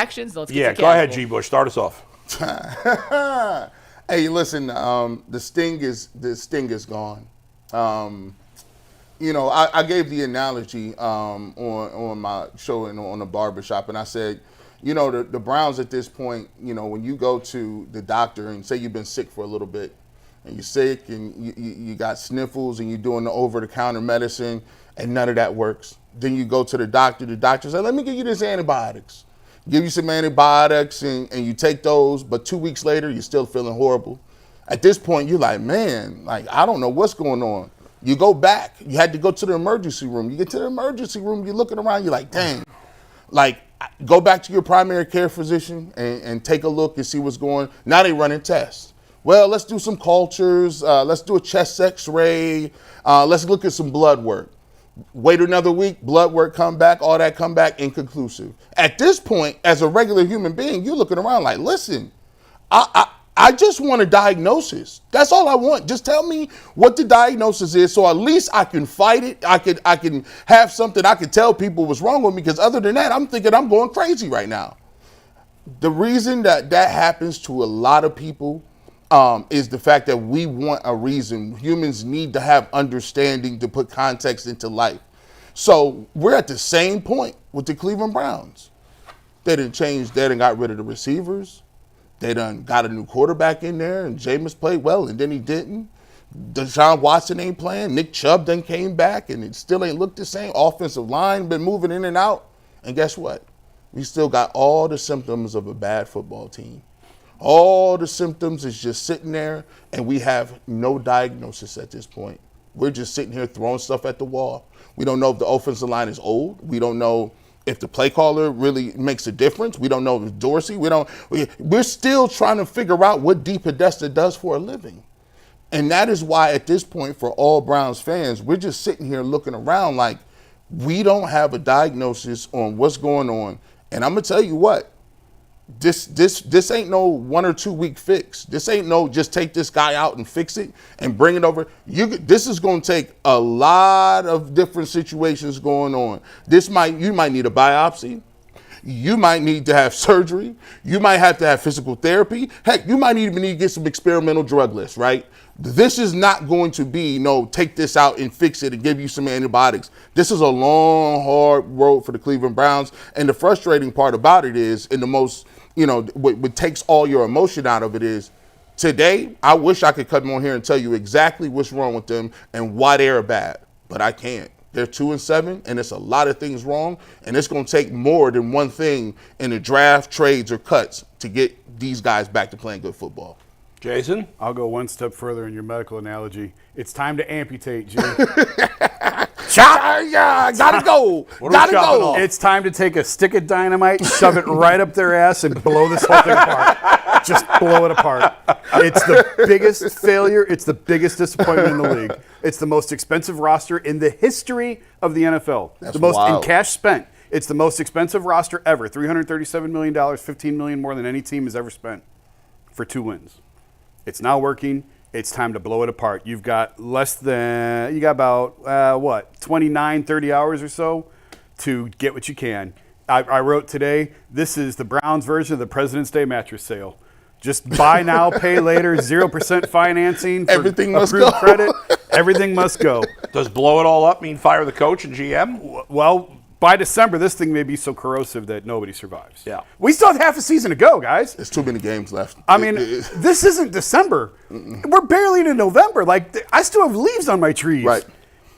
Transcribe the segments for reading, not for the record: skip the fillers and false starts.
actions. Let's get Yeah, to go ahead, casual. G. Bush. Start us off. Hey, listen, the sting is gone. I gave the analogy on my show and on the barbershop, and I said, the Browns at this point, when you go to the doctor and say you've been sick for a little bit, and you're sick and you got sniffles and you're doing the over-the-counter medicine and none of that works. Then you go to the doctor says, let me give you this antibiotics. Give you some antibiotics and you take those, but 2 weeks later, you're still feeling horrible. At this point, you're like, man, I don't know what's going on. You go back. You had to go to the emergency room. You get to the emergency room, you're looking around, you're like, dang. Go back to your primary care physician and take a look and see what's going on. Now they running tests. Well, let's do some cultures. Let's do a chest x-ray. Let's look at some blood work. Wait another week, blood work come back, all that come back, inconclusive. At this point, as a regular human being, you're looking around like, listen, I just want a diagnosis. That's all I want. Just tell me what the diagnosis is so at least I can fight it. I can have something I can tell people what's wrong with me, because other than that, I'm thinking I'm going crazy right now. The reason that happens to a lot of people is the fact that we want a reason. Humans need to have understanding to put context into life. So we're at the same point with the Cleveland Browns. They done changed, they done got rid of the receivers. They done got a new quarterback in there, and Jameis played well, and then he didn't. Deshaun Watson ain't playing. Nick Chubb done came back, and it still ain't looked the same. Offensive line been moving in and out. And guess what? We still got all the symptoms of a bad football team. All the symptoms is just sitting there, and we have no diagnosis at this point. We're just sitting here throwing stuff at the wall. We don't know if the offensive line is old. We don't know if the play caller really makes a difference. We don't know if it's Dorsey. We're still trying to figure out what D. Podesta does for a living. And that is why at this point, for all Browns fans, we're just sitting here looking around like we don't have a diagnosis on what's going on. And I'm going to tell you what, this ain't no 1 or 2 week fix. This ain't no just take this guy out and fix it and bring it over. This is going to take a lot of different situations going on. You might need a biopsy. You might need to have surgery. You might have to have physical therapy. Heck, you might even need to get some experimental drug lists, right? This is not going to be, take this out and fix it and give you some antibiotics. This is a long, hard road for the Cleveland Browns. And the frustrating part about it is, and the most, what takes all your emotion out of it is, today, I wish I could come on here and tell you exactly what's wrong with them and why they're bad, but I can't. They're 2-7, and it's a lot of things wrong, and it's going to take more than one thing in the draft, trades, or cuts to get these guys back to playing good football. Jason? I'll go one step further in your medical analogy. It's time to amputate, Jim. Chop! Yeah, gotta go. Gotta go. It's time to take a stick of dynamite, shove it right up their ass, and blow this whole thing apart. Just blow it apart. It's the biggest failure. It's the biggest disappointment in the league. It's the most expensive roster in the history of the NFL. That's the most wild. in cash spent. It's the most expensive roster ever. $337 million, $15 million more than any team has ever spent for 2 wins. It's not working. It's time to blow it apart. You've got about 29, 30 hours or so to get what you can. I wrote today, this is the Browns version of the President's Day mattress sale. Just buy now, pay later, 0% financing. For Everything must go. Credit. Everything must go. Does blow it all up mean fire the coach and GM? Well, by December, this thing may be so corrosive that nobody survives. Yeah. We still have half a season to go, guys. There's too many games left. I mean, this isn't December. We're barely into November. I still have leaves on my trees. Right.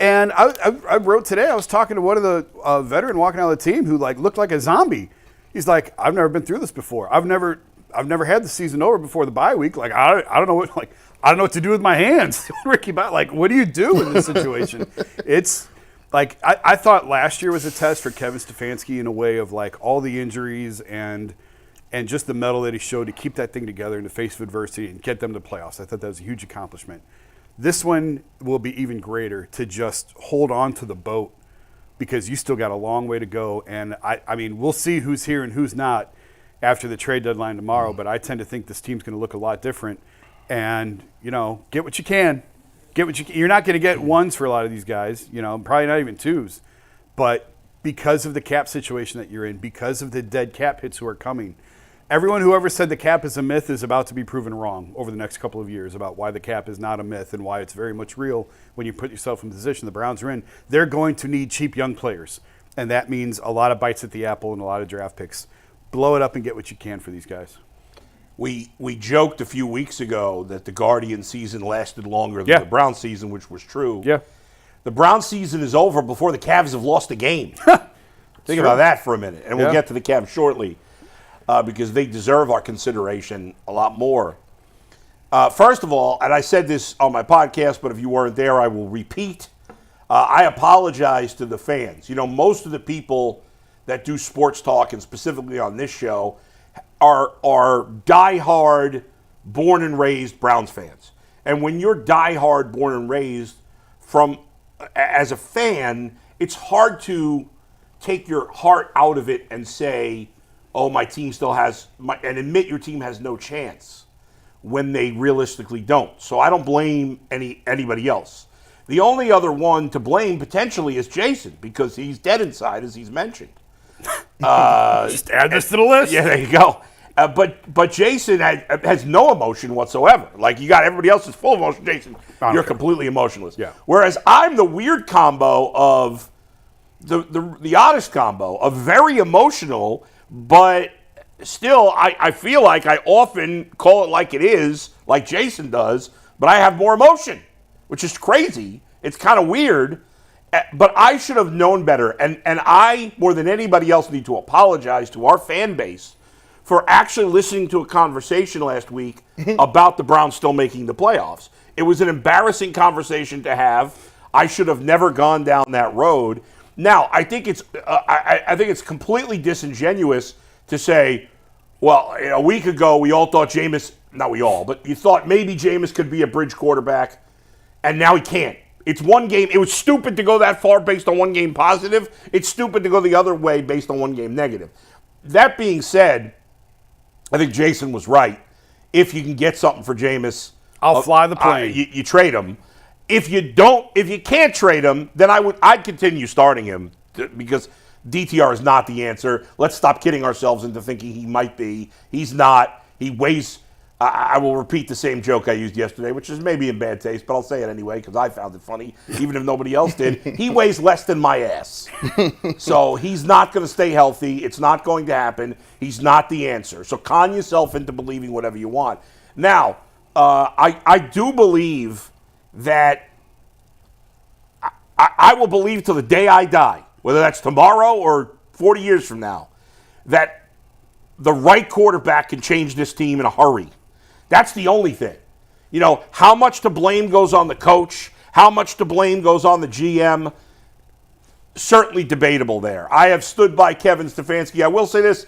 And I wrote today, I was talking to one of the veteran walking out of the team who looked like a zombie. He's like, I've never been through this before. I've never had the season over before the bye week. I don't know what to do with my hands. Ricky, what do you do in this situation? It's I thought last year was a test for Kevin Stefanski in a way of all the injuries and just the mettle that he showed to keep that thing together in the face of adversity and get them to playoffs. I thought that was a huge accomplishment. This one will be even greater to just hold on to the boat because you still got a long way to go. And I mean, we'll see who's here and who's not after the trade deadline tomorrow, but I tend to think this team's going to look a lot different. And, get what you can. You're not going to get ones for a lot of these guys, probably not even twos. But because of the cap situation that you're in, because of the dead cap hits who are coming. Everyone who ever said the cap is a myth is about to be proven wrong over the next couple of years about why the cap is not a myth and why it's very much real when you put yourself in the position the Browns are in. They're going to need cheap young players, and that means a lot of bites at the apple and a lot of draft picks. Blow it up and get what you can for these guys. We joked a few weeks ago that the Guardian season lasted longer than the Brown season, which was true. Yeah. The Brown season is over before the Cavs have lost a game. Think about that for a minute, and we'll get to the Cavs shortly. Because they deserve our consideration a lot more. First of all, and I said this on my podcast, but if you weren't there, I will repeat. I apologize to the fans. You know, most of the people that do sports talk, and specifically on this show, are diehard, born and raised Browns fans. And when you're diehard, born and raised, as a fan, it's hard to take your heart out of it and say, oh, my team still has, and admit your team has no chance when they realistically don't. So I don't blame anybody else. The only other one to blame potentially is Jason, because he's dead inside, as he's mentioned. Just add this to the list. Yeah, there you go. But Jason has no emotion whatsoever. Like, you got everybody else is full of emotion. Jason, you're completely emotionless. Yeah. Whereas I'm the weird combo of the oddest combo of very emotional. But still, I feel like I often call it like it is, like Jason does, but I have more emotion, which is crazy. It's kind of weird, but I should have known better. And I, more than anybody else, need to apologize to our fan base for actually listening to a conversation last week about the Browns still making the playoffs. It was an embarrassing conversation to have. I should have never gone down that road. Now, I think it's completely disingenuous to say, well, a week ago we all thought Jameis, not we all, but you thought maybe Jameis could be a bridge quarterback, and now he can't. It's one game. It was stupid to go that far based on one game positive. It's stupid to go the other way based on one game negative. That being said, I think Jason was right. If you can get something for Jameis, I'll fly the plane. You trade him. If you can't trade him, then I'd continue starting him because DTR is not the answer. Let's stop kidding ourselves into thinking he might be. He's not. He weighs. I will repeat the same joke I used yesterday, which is maybe in bad taste, but I'll say it anyway because I found it funny, even if nobody else did. He weighs less than my ass. So he's not going to stay healthy. It's not going to happen. He's not the answer. So con yourself into believing whatever you want. Now, I do believe that I will believe till the day I die, whether that's tomorrow or 40 years from now, that the right quarterback can change this team in a hurry. That's the only thing. You know, how much to blame goes on the coach, how much to blame goes on the GM, certainly debatable there. I have stood by Kevin Stefanski. I will say this.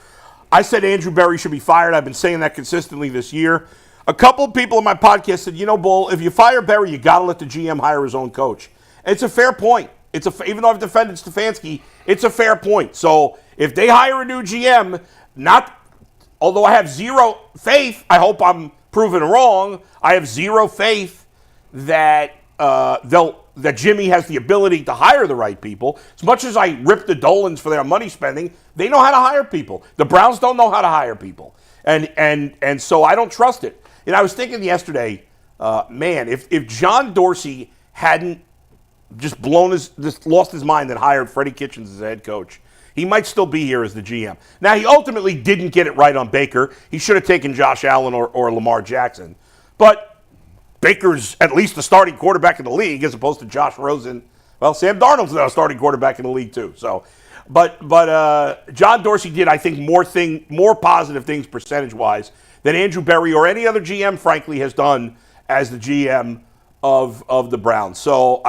I said Andrew Berry should be fired. I've been saying that consistently this year. A couple of people in my podcast said, you know, Bull, if you fire Berry, you got to let the GM hire his own coach. And it's a fair point. Even though I've defended Stefanski, it's a fair point. So if they hire a new GM, although I have zero faith, I hope I'm proven wrong. I have zero faith that that Jimmy has the ability to hire the right people. As much as I rip the Dolans for their money spending, they know how to hire people. The Browns don't know how to hire people, and so I don't trust it. And I was thinking yesterday, man, if John Dorsey hadn't just lost his mind and hired Freddie Kitchens as head coach, he might still be here as the GM. Now, he ultimately didn't get it right on Baker. He should have taken Josh Allen or Lamar Jackson. But Baker's at least the starting quarterback in the league as opposed to Josh Rosen. Well, Sam Darnold's now a starting quarterback in the league too. So, but John Dorsey did, I think, more positive things percentage-wise than Andrew Berry or any other GM, frankly, has done as the GM of the Browns. So,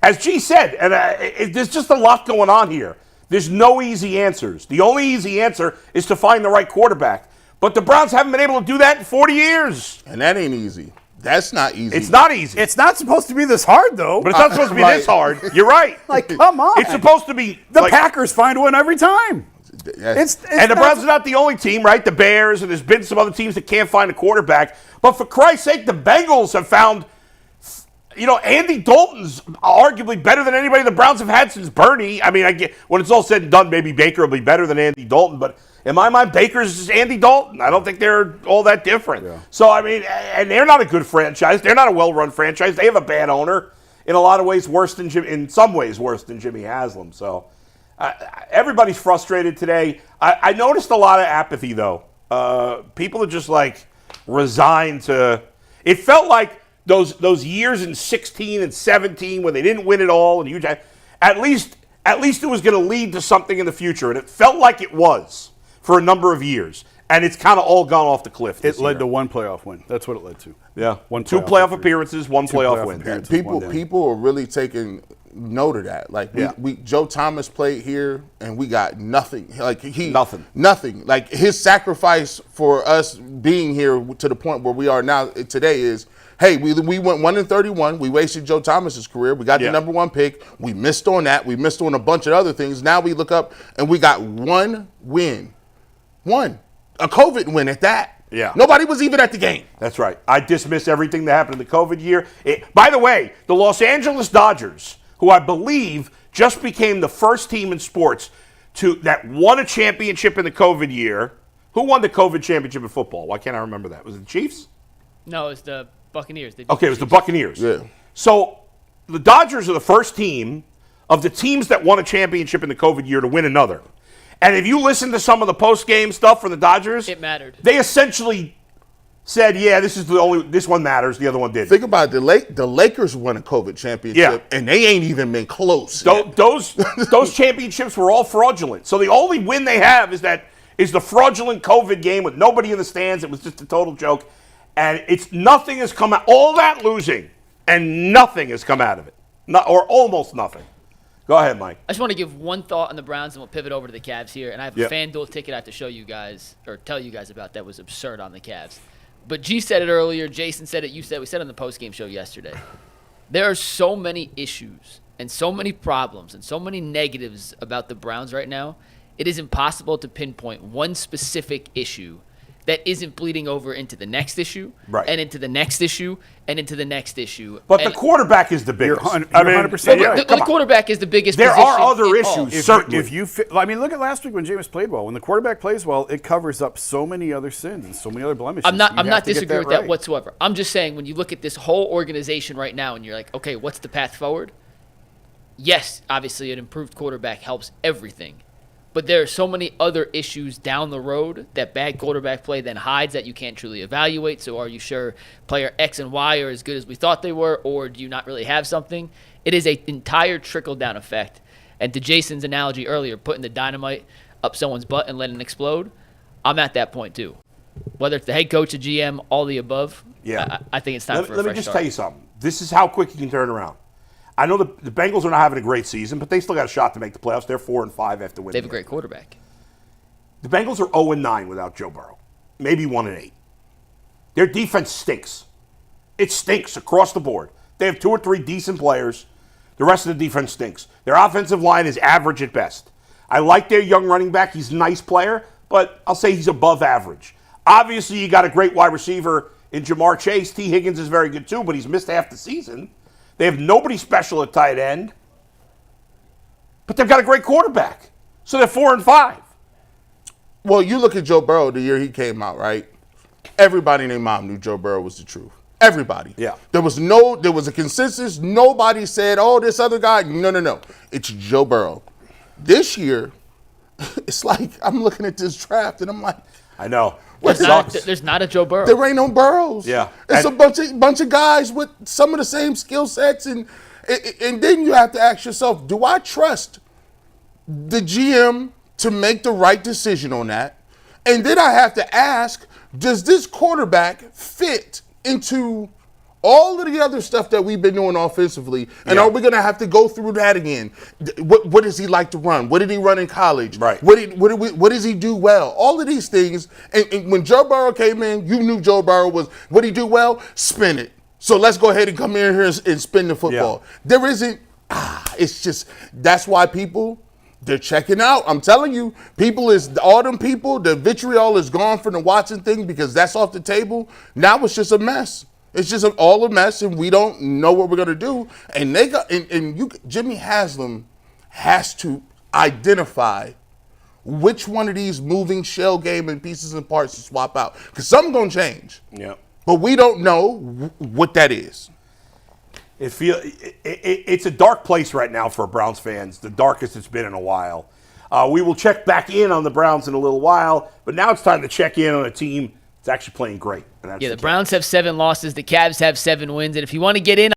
as G said, and there's just a lot going on here. There's no easy answers. The only easy answer is to find the right quarterback. But the Browns haven't been able to do that in 40 years. And that ain't easy. That's not easy. It's not easy. It's not supposed to be this hard, though. But it's not supposed to be this hard. You're right. Like, come on. It's supposed to be. The Packers find one every time. It's and the Browns are not the only team, right? The Bears, and there's been some other teams that can't find a quarterback. But for Christ's sake, the Bengals have found Andy Dalton's arguably better than anybody the Browns have had since Bernie. I mean, I get when it's all said and done, maybe Baker will be better than Andy Dalton, but in my mind, Baker's just Andy Dalton. I don't think they're all that different. Yeah. So, I mean, and they're not a good franchise. They're not a well-run franchise. They have a bad owner. In a lot of ways, in some ways, worse than Jimmy Haslam. So, everybody's frustrated today. I noticed a lot of apathy, though. People are just like resigned to. It felt like those years in 16 and 17 where they didn't win it all, and at least it was going to lead to something in the future, and it felt like it was for a number of years, and it's kind of all gone off the cliff. It led to one playoff win. That's what it led to. Yeah, two playoff appearances, one playoff win. People are really taking note of that. Like we Joe Thomas played here, and we got nothing. Like nothing. Like his sacrifice for us being here to the point where we are now today is. Hey, we went 1-31. We wasted Joe Thomas's career. We got the number 1 pick. We missed on that. We missed on a bunch of other things. Now we look up and we got one win. A COVID win at that. Yeah. Nobody was even at the game. That's right. I dismiss everything that happened in the COVID year. By the way, the Los Dodgers, who I believe just became the first team in sports that won a championship in the COVID year. Who won the COVID championship in football? Why can't I remember that? Was it the Chiefs? No, it's the Buccaneers. Okay, it was the Buccaneers. Yeah. So the Dodgers are the first team of the teams that won a championship in the COVID year to win another. And if you listen to some of the post-game stuff for the Dodgers, it mattered. They essentially said, "Yeah, this one matters. The other one didn't." Think about it. The Lakers won a COVID championship, and they ain't even been close. Those championships were all fraudulent. So the only win they have is the fraudulent COVID game with nobody in the stands. It was just a total joke. And nothing has come out. All that losing, and nothing has come out of it. Or almost nothing. Go ahead, Mike. I just want to give one thought on the Browns, and we'll pivot over to the Cavs here. And I have a FanDuel ticket I have to show you guys, or tell you guys about that was absurd on the Cavs. But G said it earlier. Jason said it. You said it. We said it on the postgame show yesterday. There are so many issues and so many problems and so many negatives about the Browns right now. It is impossible to pinpoint one specific issue that isn't bleeding over into the next issue, and into the next issue, and into the next issue. But the quarterback is the biggest. You're 100% right. The quarterback is the biggest There position are other issues, certainly. Look at last week when Jameis played well. When the quarterback plays well, it covers up so many other sins and so many other blemishes. I'm not disagreeing with that whatsoever. I'm just saying when you look at this whole organization right now and you're like, okay, what's the path forward? Yes, obviously an improved quarterback helps everything. But there are so many other issues down the road that bad quarterback play then hides that you can't truly evaluate. So are you sure player X and Y are as good as we thought they were, or do you not really have something? It is an entire trickle-down effect. And to Jason's analogy earlier, putting the dynamite up someone's butt and letting it explode, I'm at that point too. Whether it's the head coach, the GM, all the above, I think it's time for a fresh start. Let me just tell you something. This is how quick you can turn around. I know the Bengals are not having a great season, but they still got a shot to make the playoffs. They're 4-5 after winning. They have a great quarterback. The Bengals are 0-9 without Joe Burrow. Maybe 1-8. Their defense stinks. It stinks across the board. They have 2 or 3 decent players. The rest of the defense stinks. Their offensive line is average at best. I like their young running back. He's a nice player, but I'll say he's above average. Obviously, you got a great wide receiver in Jamar Chase. T. Higgins is very good too, but he's missed half the season. They have nobody special at tight end, but they've got a great quarterback. So they're 4-5. Well, you look at Joe Burrow the year he came out, right? Everybody and their mom knew Joe Burrow was the truth. Everybody. Yeah. There was a consensus. Nobody said, oh, this other guy. No. It's Joe Burrow. This year, it's like I'm looking at this draft and I'm like, I know. There's not a Joe Burrow. There ain't no Burrows. Yeah. It's a bunch of guys with some of the same skill sets. And then you have to ask yourself, do I trust the GM to make the right decision on that? And then I have to ask, does this quarterback fit into all of the other stuff that we've been doing offensively? And are we going to have to go through that again? What does he like to run? What did he run in college? Right. What does he do well? All of these things. And when Joe Burrow came in, you knew Joe Burrow was, what did he do well? Spin it. So let's go ahead and come in here and spin the football. Yeah. There isn't, it's just, that's why they're checking out. I'm telling you, all them people, the vitriol is gone from the Watson thing because that's off the table. Now it's just a mess. It's just all a mess, and we don't know what we're gonna do. And Jimmy Haslam has to identify which one of these moving shell game and pieces and parts to swap out, because something's gonna change. Yeah. But we don't know what that is. It's a dark place right now for Browns fans, the darkest it's been in a while. We will check back in on the Browns in a little while, but now it's time to check in on a team that's actually playing great. The Browns have 7 losses. The Cavs have 7 wins. And if you want to get in